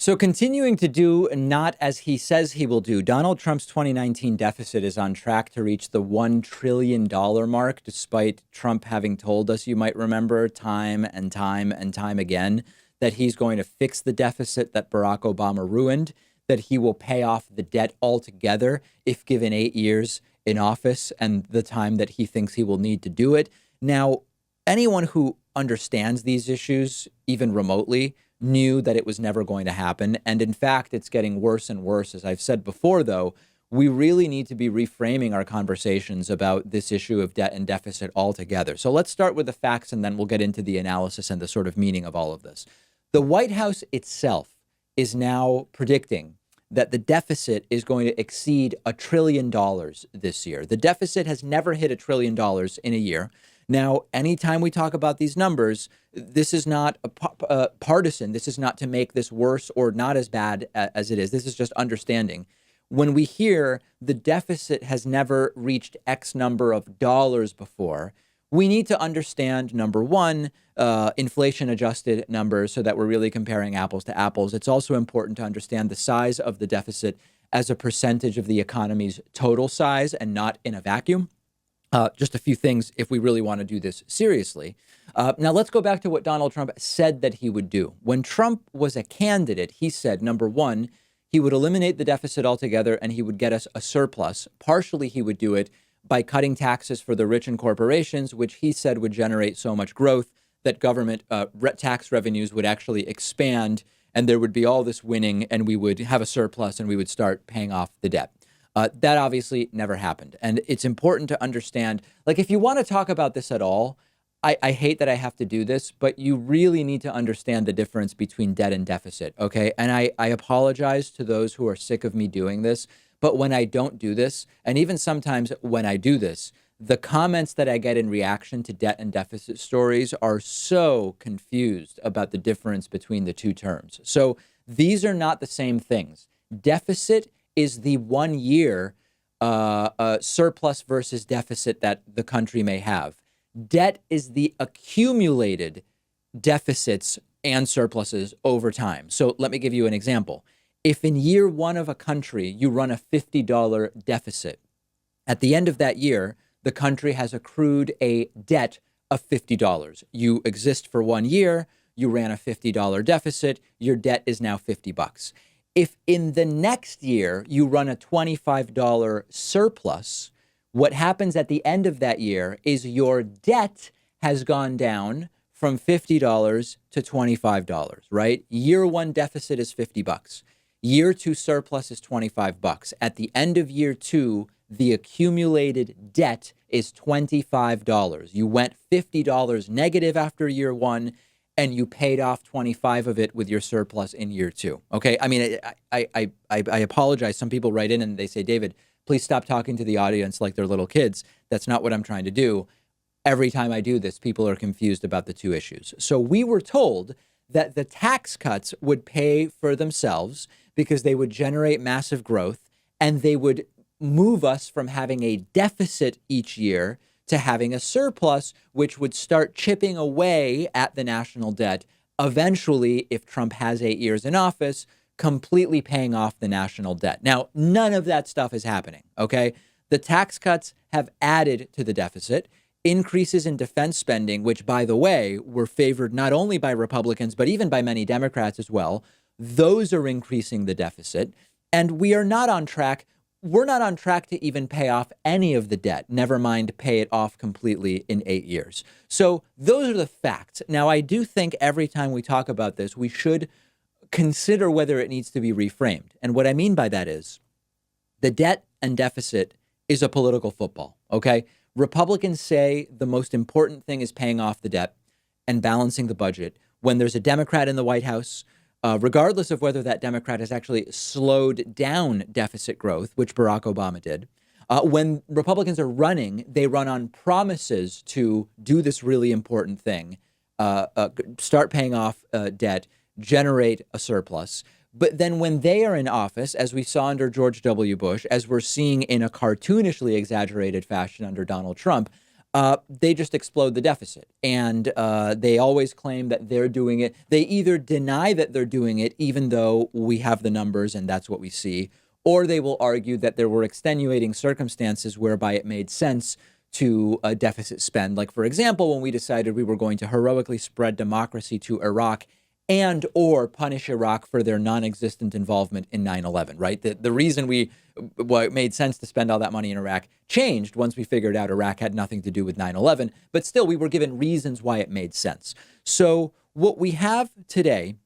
So, continuing to do not as he says he will do, Donald Trump's 2019 deficit is on track to reach the $1 trillion mark, despite Trump having told us, you might remember, time and time and time again, that he's going to fix the deficit that Barack Obama ruined, that he will pay off the debt altogether if given 8 years in office and the time that he thinks he will need to do it. Now, anyone who understands these issues, even remotely, knew that it was never going to happen. And in fact, it's getting worse and worse. As I've said before, though, we really need to be reframing our conversations about this issue of debt and deficit altogether. So let's start with the facts, and then we'll get into the analysis and the sort of meaning of all of this. The White House itself is now predicting that the deficit is going to exceed $1 trillion this year. The deficit has never hit $1 trillion in a year. Now, anytime we talk about these numbers, this is not partisan. This is not to make this worse or not as bad as it is. This is just understanding. When we hear the deficit has never reached X number of dollars before, we need to understand, number one, inflation adjusted numbers so that we're really comparing apples to apples. It's also important to understand the size of the deficit as a percentage of the economy's total size and not in a vacuum. Just a few things if we really want to do this seriously. Now, let's go back to what Donald Trump said that he would do. When Trump was a candidate, he said, number one, he would eliminate the deficit altogether and he would get us a surplus. Partially, he would do it by cutting taxes for the rich and corporations, which he said would generate so much growth that government tax revenues would actually expand and there would be all this winning and we would have a surplus and we would start paying off the debt. That obviously never happened. And it's important to understand, like, if you want to talk about this at all, I hate that I have to do this, but you really need to understand the difference between debt and deficit, okay? And I apologize to those who are sick of me doing this, but when I don't do this, and even sometimes when I do this, the comments that I get in reaction to debt and deficit stories are so confused about the difference between the two terms. So these are not the same things. Deficit is the 1 year surplus versus deficit that the country may have. Debt is the accumulated deficits and surpluses over time. So let me give you an example. If in year one of a country, you run a $50 deficit, at the end of that year, the country has accrued a debt of $50. You exist for 1 year, you ran a $50 deficit, your debt is now $50. If in the next year you run a $25 surplus, what happens at the end of that year is your debt has gone down from $50 to $25, right? Year one deficit is $50. Year two surplus is $25. At the end of year two, the accumulated debt is $25. You went $50 negative after year one, and you paid off 25 of it with your surplus in year two. Okay. I mean, I apologize. Some people write in and they say, David, please stop talking to the audience like they're little kids. That's not what I'm trying to do. Every time I do this, people are confused about the two issues. So we were told that the tax cuts would pay for themselves because they would generate massive growth and they would move us from having a deficit each year to having a surplus, which would start chipping away at the national debt. Eventually, if Trump has 8 years in office, completely paying off the national debt. Now, none of that stuff is happening, okay? The tax cuts have added to the deficit. Increases in defense spending, which, by the way, were favored not only by Republicans, but even by many Democrats as well. Those are increasing the deficit. And we are not on track. We're not on track to even pay off any of the debt, never mind pay it off completely in 8 years. So those are the facts. Now, I do think every time we talk about this, we should consider whether it needs to be reframed. And what I mean by that is the debt and deficit is a political football, okay? Republicans say the most important thing is paying off the debt and balancing the budget. When there's a Democrat in the White House, regardless of whether that Democrat has actually slowed down deficit growth, which Barack Obama did, when Republicans are running, they run on promises to do this really important thing, start paying off debt, generate a surplus. But then when they are in office, as we saw under George W. Bush, as we're seeing in a cartoonishly exaggerated fashion under Donald Trump, they just explode the deficit. And they always claim that they're doing it. They either deny that they're doing it, even though we have the numbers and that's what we see, or they will argue that there were extenuating circumstances whereby it made sense to a deficit spend. Like, for example, when we decided we were going to heroically spread democracy to Iraq and or punish Iraq for their non-existent involvement in 9/11, right? The reason it made sense to spend all that money in Iraq changed once we figured out Iraq had nothing to do with 9/11, but still we were given reasons why it made sense. So what we have today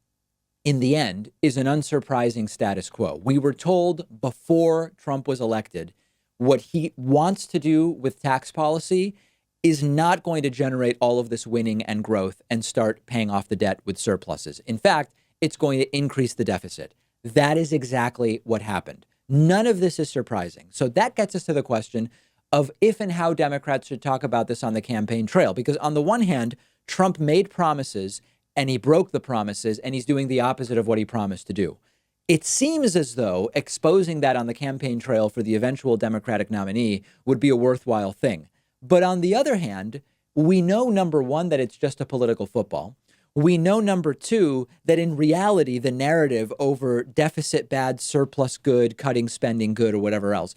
in the end is an unsurprising status quo. We were told before Trump was elected what he wants to do with tax policy is not going to generate all of this winning and growth and start paying off the debt with surpluses. In fact, it's going to increase the deficit. That is exactly what happened. None of this is surprising. So that gets us to the question of if and how Democrats should talk about this on the campaign trail. Because on the one hand, Trump made promises and he broke the promises and he's doing the opposite of what he promised to do. It seems as though exposing that on the campaign trail for the eventual Democratic nominee would be a worthwhile thing. But on the other hand, we know, number one, that it's just a political football. We know, number two, that in reality, the narrative over deficit bad, surplus good, cutting spending good, or whatever else,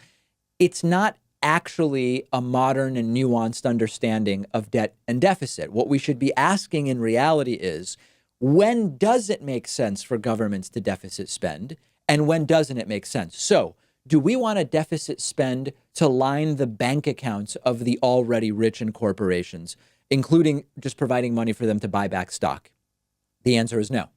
it's not actually a modern and nuanced understanding of debt and deficit. What we should be asking in reality is, when does it make sense for governments to deficit spend? And when doesn't it make sense? So, do we want a deficit spend to line the bank accounts of the already rich and corporations, including just providing money for them to buy back stock? The answer is no.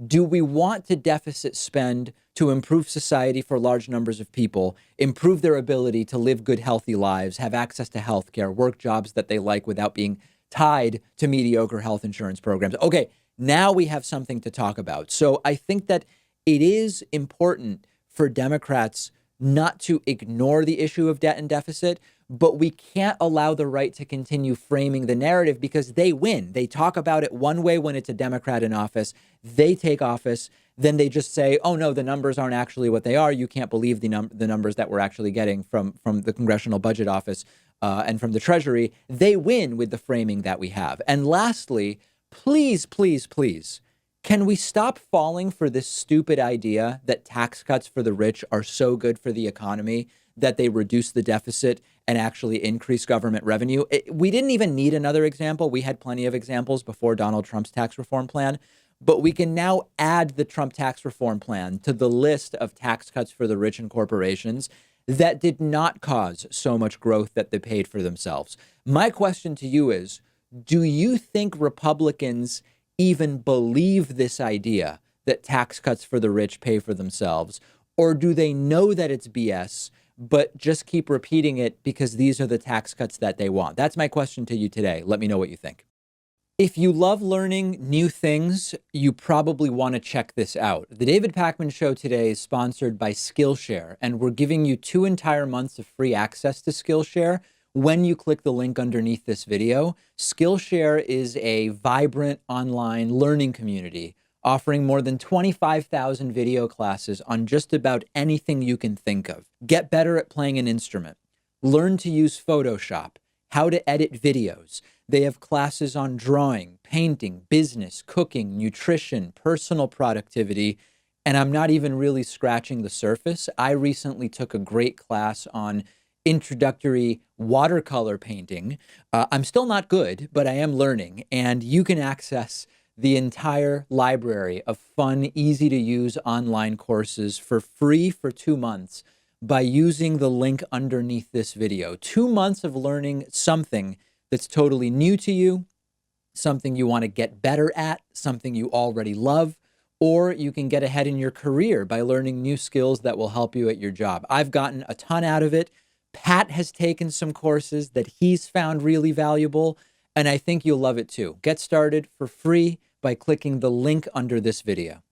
Do we want to deficit spend to improve society for large numbers of people, improve their ability to live good, healthy lives, have access to health care, work jobs that they like without being tied to mediocre health insurance programs? Okay, now we have something to talk about. So I think that it is important for Democrats not to ignore the issue of debt and deficit, but we can't allow the right to continue framing the narrative because they win. They talk about it one way when it's a Democrat in office. They take office. Then they just say, oh, no, the numbers aren't actually what they are. You can't believe the numbers that we're actually getting from the Congressional Budget Office and from the Treasury. They win with the framing that we have. And lastly, please, please, please, can we stop falling for this stupid idea that tax cuts for the rich are so good for the economy that they reduce the deficit and actually increase government revenue? We didn't even need another example. We had plenty of examples before Donald Trump's tax reform plan, but we can now add the Trump tax reform plan to the list of tax cuts for the rich and corporations that did not cause so much growth that they paid for themselves. My question to you is, do you think Republicans even believe this idea that tax cuts for the rich pay for themselves? Or do they know that it's BS, but just keep repeating it because these are the tax cuts that they want? That's my question to you today. Let me know what you think. If you love learning new things, you probably want to check this out. The David Pakman Show today is sponsored by Skillshare, and we're giving you 2 entire months of free access to Skillshare when you click the link underneath this video. Skillshare is a vibrant online learning community offering more than 25,000 video classes on just about anything you can think of. Get better at playing an instrument. Learn to use Photoshop. How to edit videos. They have classes on drawing, painting, business, cooking, nutrition, personal productivity. And I'm not even really scratching the surface. I recently took a great class on introductory watercolor painting. I'm still not good, but I am learning. And you can access the entire library of fun, easy to use online courses for free for 2 months by using the link underneath this video. 2 months of learning something that's totally new to you, something you want to get better at, something you already love, or you can get ahead in your career by learning new skills that will help you at your job. I've gotten a ton out of it. Pat has taken some courses that he's found really valuable, and I think you'll love it too. Get started for free by clicking the link under this video.